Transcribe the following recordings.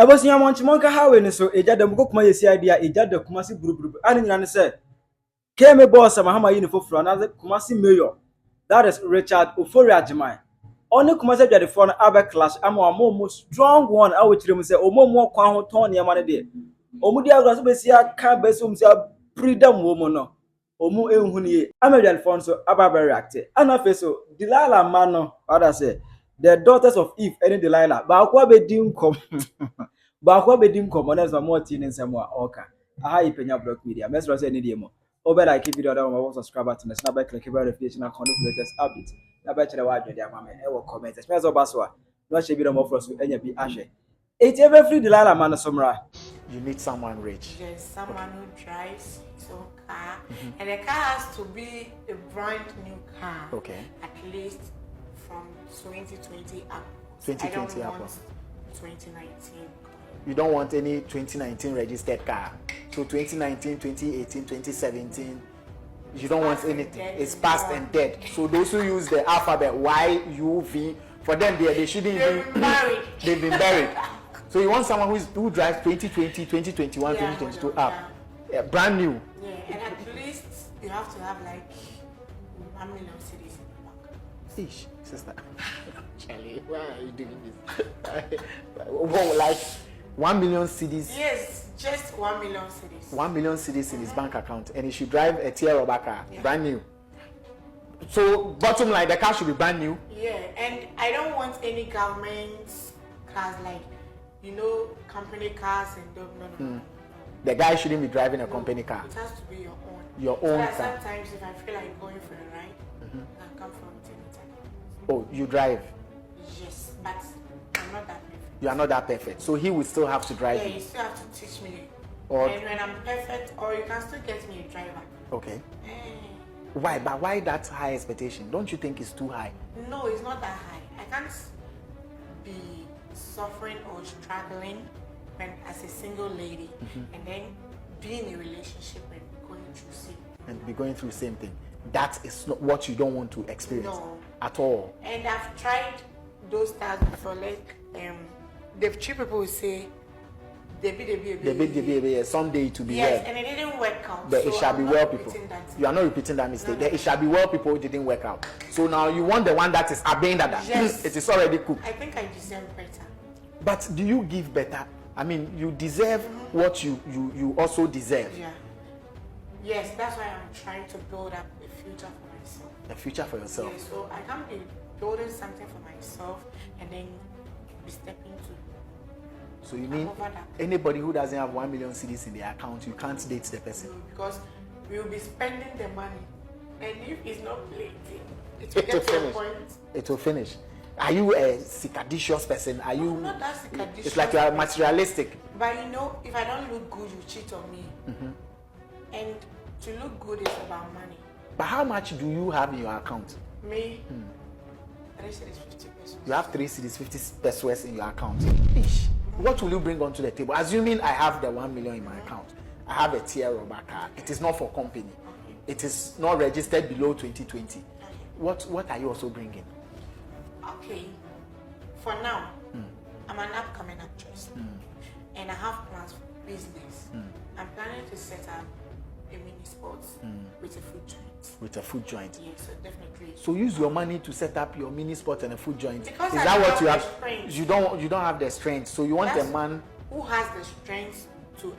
was young Monchimonka Highway, so a jad of Gokma is the idea, a jad of Kumasi Buru, and said, came a boss of Mahama uniform for another Kumasi Mayor. That is Richard Uforia Jemai. Only Kumasi at the front Albert Clash, I'm a more strong one. I would say, or more Kwan Tony Amade. Omudia Gasabesia can't best himself freedom woman. Omu Ehuni, Amelia Alfonso, Ababa acted. Anafeso, Delilah Mano, others say, the daughters of Eve, any Delilah, Bakwa Bedim come. Bakwa Bedim come, honest, more teen and some more. Okay. Aha, Penyah Block Media. Mesra say any demo. Over like if you don't want to subscribe to the snapback, click about notification and connect latest updates. Na bet you watch their mama and will comment. Smells of Baswa. No should be the more for us with any be ashe. It's ever free Delilah man Somra. You need someone rich. Yes, someone who drives a car, and the car has to be a brand new car. Okay. At least from 2020 up. 2020 up. 2019. You don't want any 2019 registered car. So 2019, 2018, 2017, you don't want anything. It's past and dead. So those who use the alphabet Y, U, V, for them they shouldn't be married. They've been buried. So you want someone who drives 2020, 2021, 2022 up. Yeah, brand new. Yeah, and at least you have to have like 1 million cities in the back. Ish, sister. Charlie, why are you doing this? Well, like 1 million cedis. Yes, just 1 million cities. 1 million cedis in his bank account, and he should drive a tier rubber car, brand new. So bottom line, the car should be brand new. Yeah, and I don't want any government cars like, company cars and no. The guy shouldn't be driving a company car. It has to be your own. Your so own that car. Sometimes if I feel like going for a ride, I can come from time. Oh, you drive? Yes, but I'm not that perfect. You are not that perfect. So he will still have to drive you still have to teach me. Or and when I'm perfect, or you can still get me a driver. Okay. Why? But why that high expectation? Don't you think it's too high? No, it's not that high. I can't be suffering or struggling when as a single lady and then be in a relationship and going through same. And be going through the same thing. That is not what you don't want to experience at all. And I've tried those styles before. Like the cheap people will say someday to be yes, well. and it didn't work out. But so it shall be well, people. You are not repeating that mistake. No. It shall be well, people. It didn't work out. So now you want the one that is abandoned. Yes. It is already cooked. I think I deserve better. But do you give better? I mean, you deserve what you also deserve. Yeah. Yes, that's why I'm trying to build up a future for myself. A future for yourself. Yeah, so I can't be building something for myself and then be stepping to. So you mean anybody who doesn't have 1 million cedis in their account, you can't date the person? No, because we will be spending the money, and if it's not plenty, it will get to a point. It will finish. Are you a cicatricious person? Are you? I'm not that cicatricious. It's like you are materialistic. But if I don't look good, you cheat on me. And to look good is about money. But how much do you have in your account? Me? 3 cedis, 50 pesos. You have 3 cedis, 50 pesos in your account. Ish. What will you bring onto the table? Assuming I have the 1 million in my account, I have a tier rubber car. It is not for company. It is not registered below 2020. What are you also bringing? Okay. For now, I'm an upcoming actress, and I have plans for business. I'm planning to set up a mini sports with a food joint. With a food joint. Yeah, so definitely. So use your money to set up your mini spot and a food joint. Because is that what you have? You don't have the strength. So you want a man who has the strength to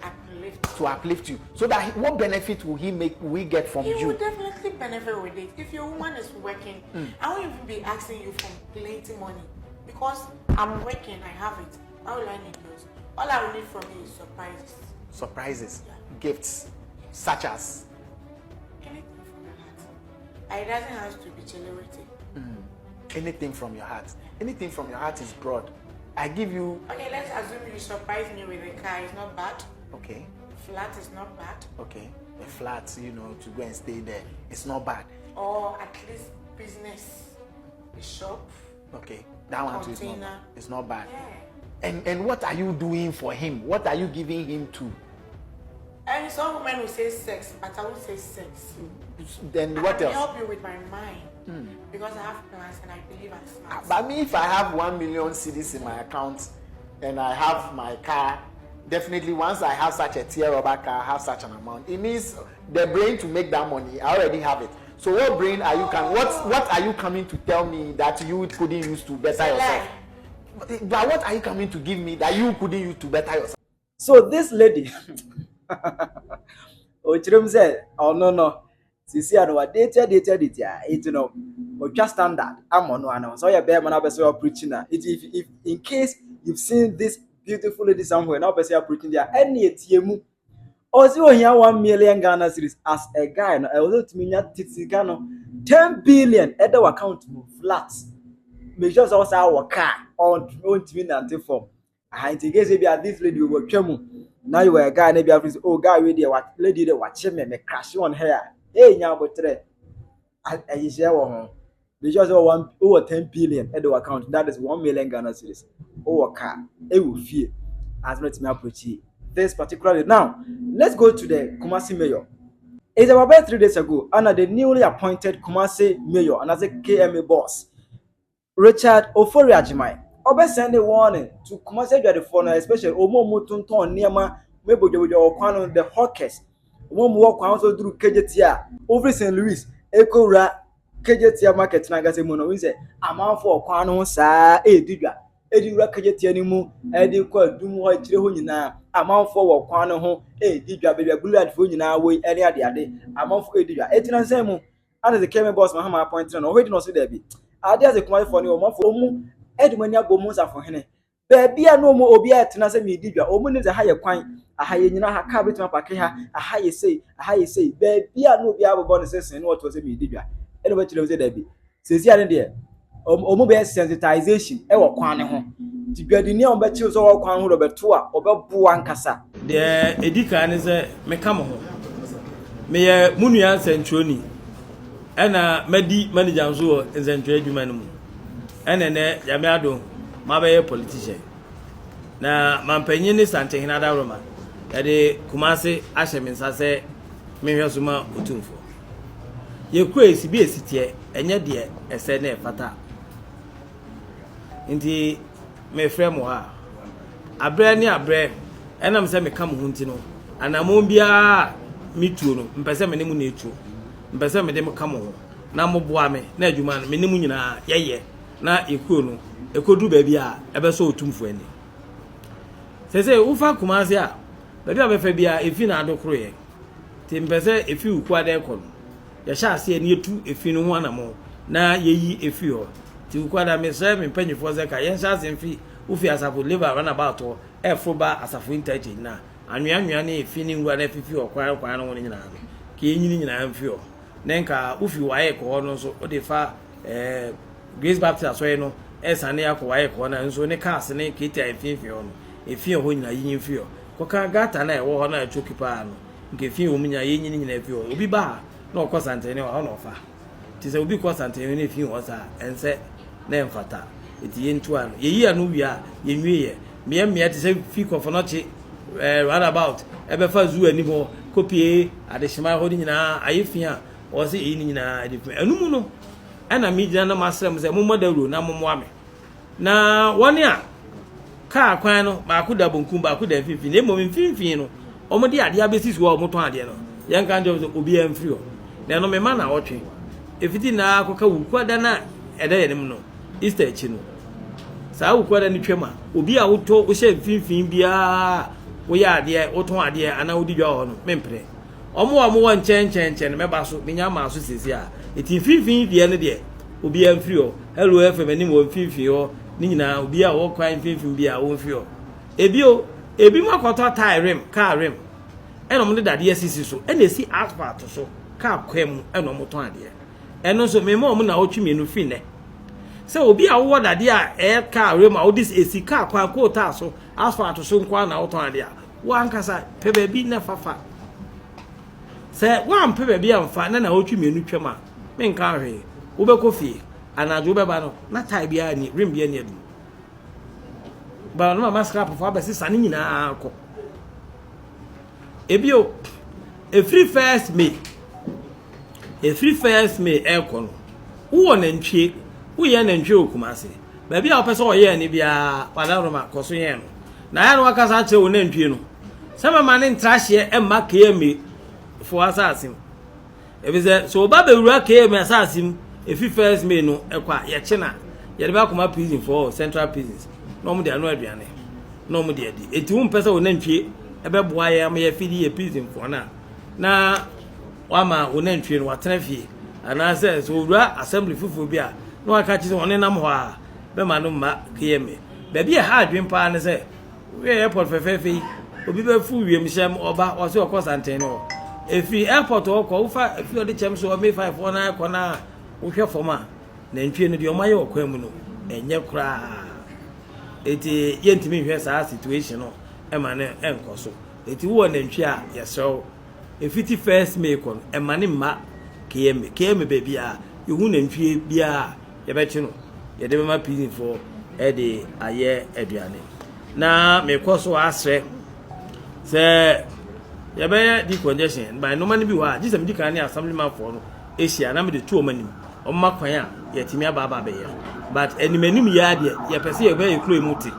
uplift you. So that what benefit will we get from you? He will definitely benefit with it. If your woman is working, I won't even be asking you for plenty money because I'm working, I have it. Why will I need yours? All I will need from you is surprises. Surprises, gifts, such as anything from your heart. It doesn't have to be generated. Anything from your heart. Anything from your heart is broad. I give you. Okay, let's assume you surprise me with a car. It's not bad. Okay. Flat is not bad. Okay. A flat, to go and stay there. It's not bad. Or at least business, a shop. Okay. That one too is not bad. It's not bad. Yeah. And what are you doing for him? What are you giving him to? And some women will say sex, but I won't say sex. Then what else? I help you with my mind because I have plans and I believe I'm smart. But me, if I have 1 million cedis in my account, and I have my car, definitely once I have such a tier rubber car, I have such an amount. It means the brain to make that money, I already have it. So what brain are you what are you coming to tell me that you couldn't use to better yourself? But what are you coming to give me that you couldn't use to better yourself? So this lady, Ochirem said, oh no. Sisi ano wa date it you know or just standard I'm on one so your bear man abese preaching na if in case you've seen this beautiful lady somewhere now abese preaching there any etiemu ozi ohia 1 million Ghana cedis as a guy no although to me nya titika no 10 billion at the account flat measure so our car on to me na form in case be this lady we twemu now you were a guy na be africa oh guy we there what lady there watch me crash on her. Hey, now but I share one. Because over 10 billion at the account, that is 1 million Ghana cedis. Over car, it will fear as not me approach this particularly. Now, let's go to the Kumasi Mayor. It's about 3 days ago, under the newly appointed Kumasi Mayor and as a KMA boss, Richard Oforiajimai, Obe send a warning to Kumasi the phone, especially Omo Mutunton Niama, Mebo Kwano, the hawkers. One walk also through Kejetia over St. Louis, Echo Ra Kejetia market. Nagase Mono, we say, amount for Quano, Sa, Ediga, Edira Kejetia Nimu, Ediqua, Dumo, Chihunina, amount for Quano, Ediga, baby, bullet for you now, way any other day, amount for Ediga, 18 Samu, and the came boss Mahama appointed and already not see there be. I dare the command for you, more for Omu, Edmania Bomosa for Hene. Baby, I no more Obia Tenasa Media, Omun is a higher coin. Aha yina ha ka betima pake ha aha ye say baby a no bia bo say what was me dibia ene ba chile say da bi sesi ane de omo be sensitization e wo kwan ne ho tibia ni on ba chi so wo kwan ho do beto a obebo ankasa de edika ne say me kam ho me ye munua centroni ena madi manager nso central adwuma ne mu ene ne yame ado ma be ye politician na mampanyin ni sante hinada roma de Kumasi Asheminsa se mehwesuma otumfo ye kwesi bi esitie enye de ese na efata nti me frem ha abre ni abre enam se me kam ho nti no anamon bia mituo no mpese me ne mu na etuo mpese me de me kam ho na moboa me na adwuma no me ne mu nyina yeye na ekuo no ekodu ba bia ebeso otumfo ani sese ufa Kumasi a baby abefa bia efi na adokro ye ti mpese efi ukwa de ko ya sha ase ani etu efi no ho anamo na yeyi efi ho ti ukwa da me se me panyifo ze ka yen sha ase mfi ufi asafo liver run about efo ba asafo interchange na anwea ne efi ni ngwa na fifi ho kwa no ho nyina no ke enyini nyina mfi ho nenka ufi waye ko no so o de fa Grace Baptist so ye no esane akwa waye ko na nso ne cars ne keta efi ho no efi ho nyina yin mfi ho koka gata na ewo ho na choki pa no nke fi omunya ye nyini nyina fi obi ba na okosante ne wa no fa ti se obi kosante ne fi ho sa ense na emfata eti ye ntu ano ye yi anu wia ye nwie ye me ti se fi kofo no chi round about ebe fa zu ani ho kopie adeshima ho nyina ayefi a o se yi nyina anu mu no ana mi gina na masem se mo modaro na mo moame na woni a ka kwan no ba ku da bonkum ba ku da fifi ne mo mfinfin no omo de ade abesi so omo ton ade no yen kan jo obi amfiri o na no me ma na otwe efiti na akoka wukwada na eda yenim no Easter echi no saa wukwada ni twema obi a woto wo hye mfinfin bia wo ya ade wo ton ade ana wo di dwa ho no mempre omo wo nchen me ba so menya ma so sesi a eti mfinfin bia ne de obi amfiri o hello fm ani mo mfinfin o ni nyina obi a wo kwan mfinfin bia wo mfiri o ebi makoto tie rim car rim eno mo de dade asisi so ena esi asphalt so car kwam eno mo ton ade eno so me mo na otwi menu fi ne se obi a wo dade a car rim a wo dis esi car kwan ko ta so asphalt so nkwa na wo ton ade a wo ankasa pe ba bi na fafa se wo am pe ba bi amfa na otwi menu twema me nka hwe wo be ko fie anajo be ba no na tie bia ni rim bia ni adu ba no ma scrap for abesi sane nyina akọ ebio a free first May ekọ no wo nantwie wo ye nantwie Kumasi ba bia opese o ye ni bia pada roma koso ye no na ya no akasa che wo nantwie no sama ma ne ntrahye emma KM for assassin e be say so ba be wura KM assassin efi first May no ekwa ye che na ye de ba koma prison for central prisons no mu de anu aduane no mu de adi eti wo mpesa wo nantwie e be boa ye am ye fidi ye prison for na wama wo nantwie no watena fie ana say so wura assembly fufu bia no aka chi so one nam ho a be ma no ma KM ba bi ha adwen pa ne say we airport fefefe obi be fu wiem hyem oba o se okosanten no efi airport okọ ufa efi odi chem so me 5 na akọ na wo hwe foma na ntwie no de o maye okwa mu no enye kura eti yentimi hwe sa situation no e ma ne enko so eti wo na ntwie a yeso efiti first May kon e ma ne ma KM baby a yehu na ntwie bia ye be chi no ye de ma prison for e de aye aduane na me koso asre se ya be di congestion by no man bi wa jisem di kan ni assemblyman for no asia na me de tu o manim o ma kwan a ye timi aba be ya but animanim ya de ye pese ye be ye klo emuti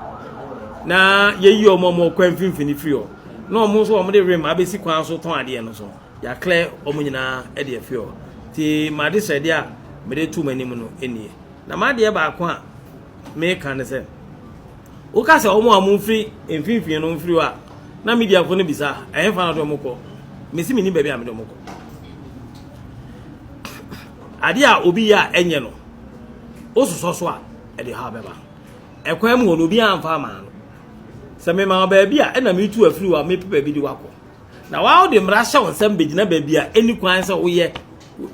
na ye yi o mo kwan finfini free o na o mo so o mo de rem abesi kwan so ton ade no so ya clear o mo nyina e de free o ti ma de sede a me de tu manim no enie na ma de ba ko a me kan se o ka se o mo amfri emfinfin no mfiri wa na media fo no bisa fa na do moko mesi mini baabi a me do moko ade a obi ya enye no osusoso a e de ha beba ekwan mu no obi amfa ma no se me ma baabi a na me tu afiri wa me pe baabi di wako na wa o de mra hye wonsam begina baabi a eni kwan se wo ye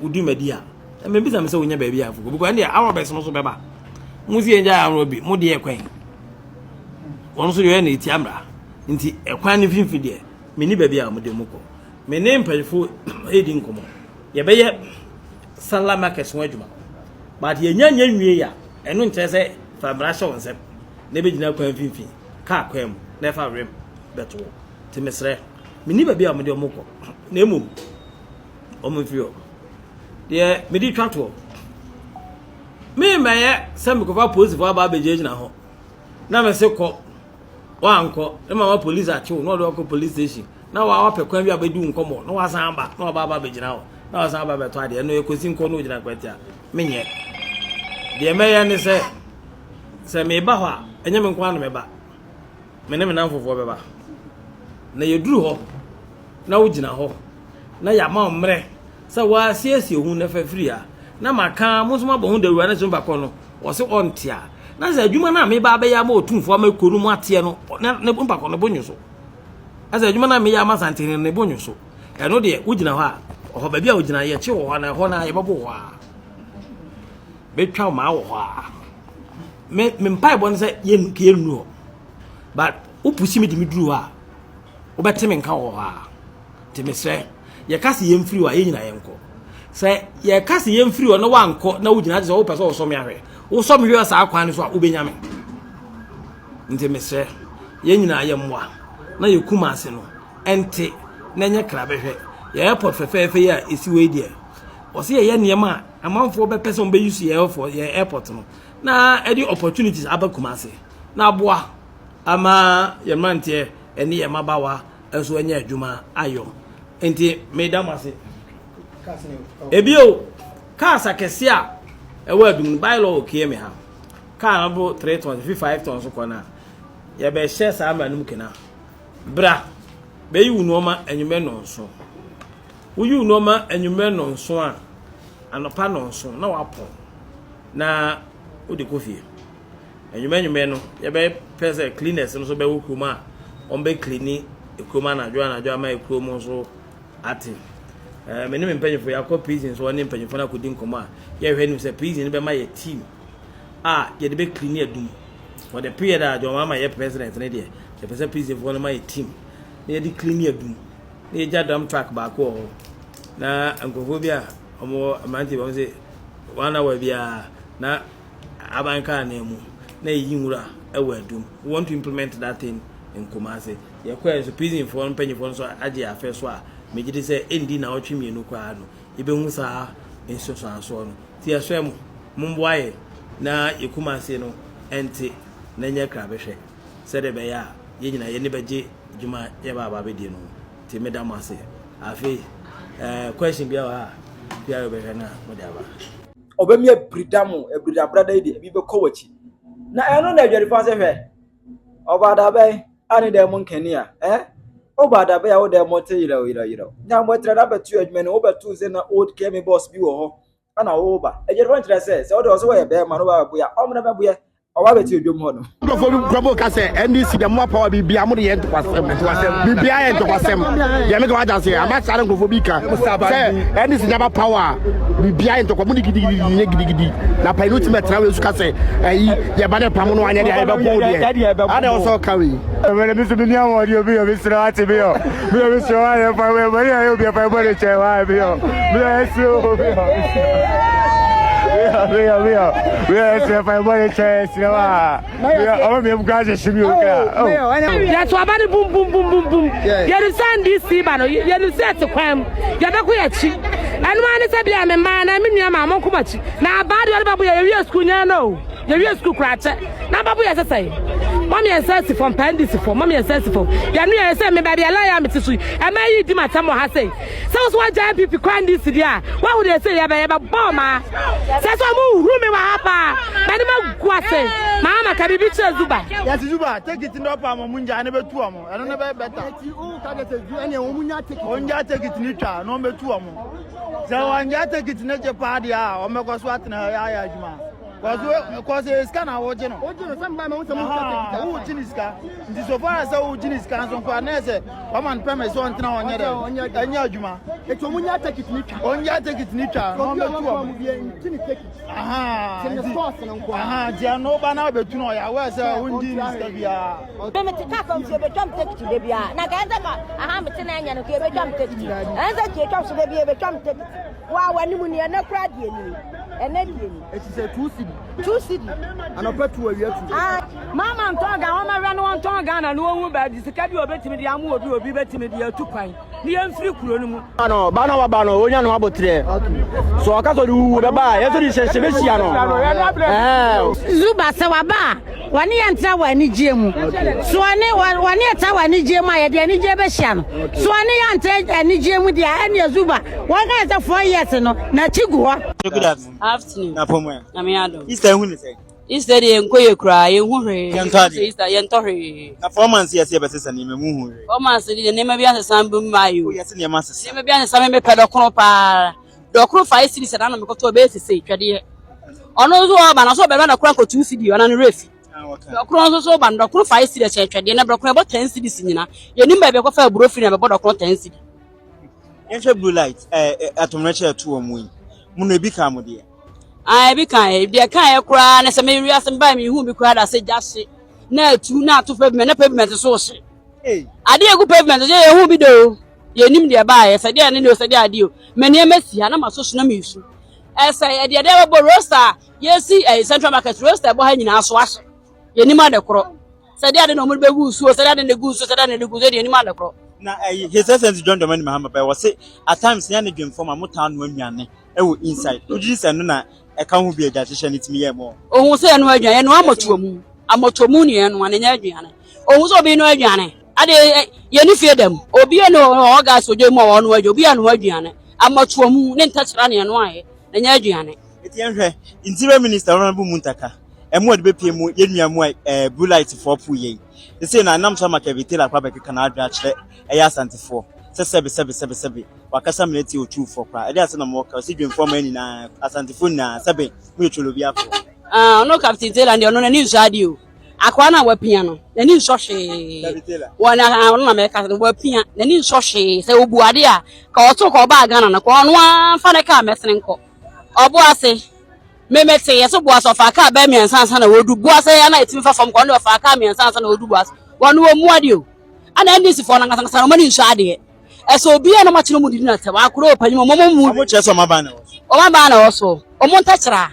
udi madi a me bisa me se wo nya baabi a fuko because na awo bes no so beba muzi enja amro bi mu de ekwan won so ye na eti amra nti ekwan ni finfin de me ni baabi a mu de muko me ne mpalifo edi nkomo ye beye sala market so adwuma but ye nya nwie ya eno nkyere se fa mra hye wonsam na be gina kwan finfin ka kwam na fa rem beto ti mesre me ni baabi a mu de muko na emum o mu fio de me di twato me maye sam ko fa police for aba bejeje na ho na me se ko wa anko e ma police achi no do ko police station na wa pekwan bi abedu nkomo na wa san aba na wa aba bejina ho na wa san aba beto ade no ekosi nko no gina kwatia menye de meya ne se me ba ho a enye me nko anu me ba me ne me nan fofo be ba na yeduru ho na wo gina ho na ya ma omre se wa siesie hu na fafiri a na maka musuma bo hu da ruwa na so ba ko no wo se ontia na se adwuma na me ba be ya ma otumfo ma koru mu atie no ne mpa ko no bonyu so asa adwuma na me ya ma santene ne bonyu so e no de wo gina ho a ho ba bia wo gina ye che ho na ho na ye babo ho a be twa ma wo ho a me mpa bo nse ye nke ye nu but wo pusi me di me duru a wo beteme nka ho a te me se ye kase ye mfiri wa ye nyina ye nko se ye kase ye mfiri wa no wa nko na wo gina se wo pese wo so me ahwe wo so me hwe sa akwan ni so a wo benya me nte me se ye nyina ye mmoa na ye Kumasi no ente na nye krabehwe ye airport fefefe ya esi we die o se ye niema amanfo be pese on be use ye airport no na edi opportunities aba Kumasi na aboa ama ye mante eni ye mabawa enso anya adwuma ayo enti me damase ebio kasa kese a ewa adum bylaw okieme ha ka abo 3 tons 5 tons ko na ye be share sa manum kena bra be yi unoma enwume no nso wo yi unoma enwume no nso a anopa no nso na wapo na o de kofie enwume no ye be pese cleaners no so be wokuma on be cleani ekuma na adwo ama ekuma nso ati me ne mpanyefo ya ko prison so ne mpanyefo na kodi nkoma ye hwe ni se prison be ma ye team ye de be clean adum for the period that your mama ye president ne de the person prison for ma ye team ye de clean adum ne ja dam track ba ko na ankofo bia omo amanti ba se wana wa bia na abanka na emu na yi nwura ewa adum we want to implement that thing in Kumasi ye kwa so prison for mpanyefo so age afa so a megide se endi na otwe mienu kwa no ibehu sa enso so no ti aswem mumboaye na Kumasi no ente na nya krabehwe se de be ya ye nyina ye ne beje djuma ye ba ba be die no ti me da ma se afi question bia wa bia be hwe na mo da ba obemi ebrida brada ide bi be kowachi na eno na adwari fa se hwe obada be ani de mo nkani a obada be ya wo de mo te yira nya mo tra da betu adwuma ne obetu se na old kemi boss bi wo ho ana wo ba adwari fa ntra se wo de so we be ma no ba buya o mo na be buya owa betu adwum ho no Grabo ka say NDC the more power be bia mo de yent kwasem be bia yent kwasem ye me ka wa say ama sare nkofo bi ka say NDC never power be bia yent kwasem gidi na pa no ti metra we su ka say ye ba de pam no anya de ye be bo de ade also carry me me so ni awon obi o be sira ati be yo be so wa ye pa we bari ayo bi pa bo de che wa be yo be so we are so fine boy chest na o me bugaje shimi o ka ya to abani boom ya the sand this ba no ya the set kwam ya da ko ya chi anu ani se bia me ma na me nua ma mo kuma chi na abadi wale babu ya wi school nya no ya wi school krache na babu ya sesai mami esesi from pendisi for mami esesi for ya nu ya se me ba bia la ya metisu e ma yi di mata mo ha sei so wa ja pipi kwan this dia wa hu de say ya ba bomb ma se so mu hu me wa hapa ba ni ma guase mama ka bibi che zuba ya zuba take it no pa mo munja ne betu omo eno ne be better o ka de se ene o munya take onja take it ni twa no betu omo se wanja take it ne je pa dia o me ko so atena ya adwuma Because scanner ojeno some by my who jiniska ndi so far as who jiniska so kwa nese woman peme so ntina onye de anya adwuma eto munya take it ni twa onja take it ni twa no betu am tini take it dia no ba na betu no ya we say who jiniska bia me me ta kom so be jump take it de bia na ga nza ka me tina anya no ke be jump take it anza ke jump so de bia be jump take it wa wani mu ni na kra die ni ene die ni it is a 2 cedi and opetu we tu mama ntonga o ma we no ntonga na no hu ba di sika bi obetimi di amu obi betimi di atu kwan ni emfiri kuro no mu ba no wa ba no onya no abotre so aka so du be ba ye so di se be sia no zuba se wa ba wani yantra wani jemu so wani eta wani jemu aye de ani je be sia no so wani yantra ani jemu di ani zuba wa ga za 4 years no na chigu ho. Good afternoon. Na pomo. Na me ado. Easter hu ni say. Easter de enkoye kra ye hu hwe. Easter ye ntohwe. Na 4 months yes ye besesa ni memu hu hwe. 4 months de ne ma bia se sambu mayo. Yes ne ma sesa. Ne ma bia se sambu me pedo kono pa. Do kono 5 series na me koto be sese twede. Ono zo ba na so be na kura ko 2 cd ona no refi. Do kono so ba ndo kono 5 series twede na bro kono bo 10 series nyina. Ye nim ba be ko fa bro fi na be bo do kono 10 cd. Yenhwe blue light atomreche atu omu yi. Muno ebi ka mo de. Bi kan e de kan e kura na se me wi asem ba me hu bi kura da se jase na atu na atu pavement na pavement so se ade egu pavement je ye hu bi do ye nim de ba ye se de ne no se de ade o me ne masia na maso so na me su e se ye de bo roster ye si central market roster bo ha nyina so ahye ye nim ade kro se de ade no mo be gu su se de ade ne gu su se de ade ne gu se de nim ade kro na his essence John Domani Mahama ba was say at times ya ne dwem form amuta no anuane e wo inside oji se no na e ka hu bi eja hye nitimi ye mo ohun se no aduane no amotomu ne no anya aduane ohun se obi no aduane ade ye ni fie dem obi no oga soje mo wo no aduane obi no aduane amotomu ne ntachira ne no aye anya aduane eti enhwe interior minister honorable Muntaka emu de be pie mu ye nua mu blue light for pu ye they say na nam sama ka vitela kwa be kana adwa kire eya asantefo se sebe wakasa minute o 2 for kwa e dey ase na mo ka se dwemfo ma ni na asantefo na sebe mu etwolo bi afo no captain tailor and no na ni nsadi o akwa na wapia no na ni nsohwe wana no na me ka wapia na ni nsohwe se obuade a ka oto ko ba Ghana na ko no afa ne ka mesene nko obo ase memete yeso bo aso fa ka ba mi ansansa na wodu bo ase ya na etimi fa fam ko no fa ka mi ansansa na wodu bo ase wonu wo muade o ana ndisi fo na ngasanga no mani nsade eso obi e no ma kire mu di na te wa kuro opanyimo mo cheso ma na woso o mo ntachira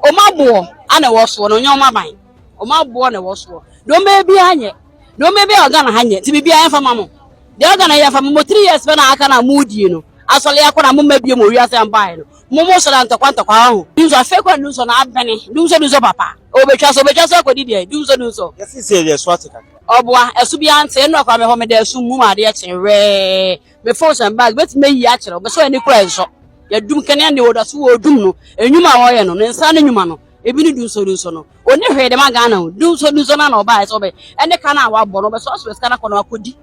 o ma bo ana woso no nyo ma ban o ma bo na woso do me bi anye do me bi oga na hanye ti bi bia enfa mamo de oga na ya fa mo 3 years be na aka na mu die no asole akona mo mabie mo wi ase ambae no mo so da ntokwa ho dum so afekwa dum so na abene dum so papa obetwa so akodi dia dum so yes say yes what ka obwa esu bia ante no kwa me ho me da esu mu ade chenre me force and bag bet me yi a kire be so ani kura enso ya dum kene ande woda so wo dum no enwuma wo ye no ne nsa ne nwuma no ebi ni dum so no oni hwe de maga na dum so na na oba so be ene ka na wa bo no be so ska na kono akodi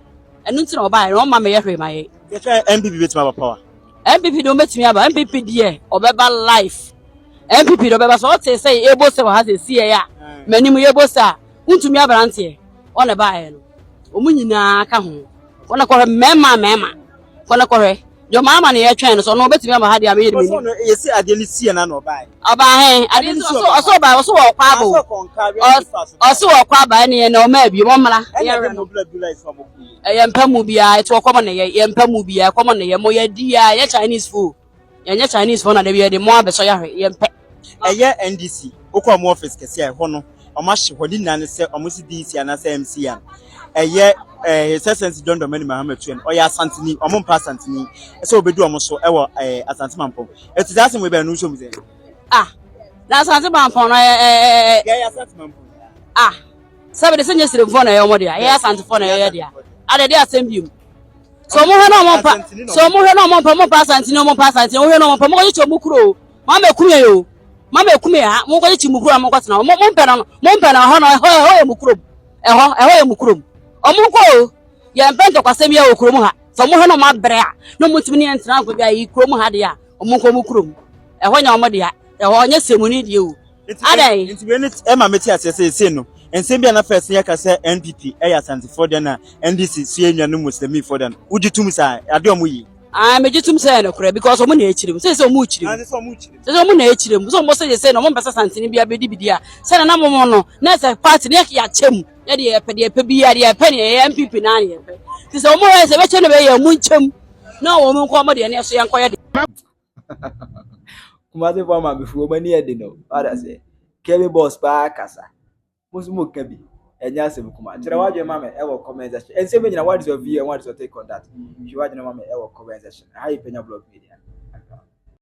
enu nti na oba no ma me ye hwe ma ye MPP bet ma power MPP do betimi aba MPP die obeba life MPP do beba so o te say ebo se wa ha se sie ya manimu ebo sa untumi abrante o ne ba ye no omunyina ka ho wona ko mema kona kore yo mama ne ye twen so no betimi aba ha dia me yedimi so no ye si ade ni sie na no bai aba he ade so ba so wo kwa abo so wo kwa ba ne na o ma bi mo mra ye mpamu bia eto komo ne ye mpamu bia komo ne ye mo ye dia ye Chinese food ye Chinese food na de bi de mo abeso ya hwe ye mpe eye NDC okwa mo office kese e ho no o ma hye hodi nan se o mo si DC ana se MC an eye his excellency John Domini Muhammad Tuen o ya Santini o mo mpa Santini se obedu o mo so e wo Asante Mampong eti dase mo be no so mi ze na Asante Mampong no ya Asante Mampong sabe de senye sire mfo na ye mo dia ye Asante fo na ye dia ade dia assemblium so mo hwe no mo mpa mo pa Santini mo pa Santini mo hwe no mo pa mo ko chi mo kuro ma me kumye ha mo ko chi mo kuro mo ko tena mo mpe na ho no ho ye mo kuro ho ye mo kuro omo ko ye mpento kwasem ya okuro mu ha so mo hwe no ma bre a no mutimi ne entra ko bia yi kuro mu ha de a omo ko mo kuro mu nya omo de a nya semuni de o adai nti we ni e ma meti asese se no ensem bia na first ya ka se NPP e ya Asante for den na NDC su enwa no muslimi for den uji tum sa ade omo yi meji tum sa no kure because omo na echirim se omo uchirim se omo na echirim so mo se no mo mpesa Santini bia bedi bidia se na mo no na se party ne ya chem ya de pe bia de pe ne MPP na ne pe ti se omo se be che ne be ya mu nchem na wo mo nko mo de ne so ya nko ya de Kumasi for ma be fu mani e de no ada se kebe boss pa kasa musumo kabi enya se kuma kire wadwe mama e wo comment section ense me nyina what is your view and what is your take on that you wadwe mama e wo comment section hi Penyah blog media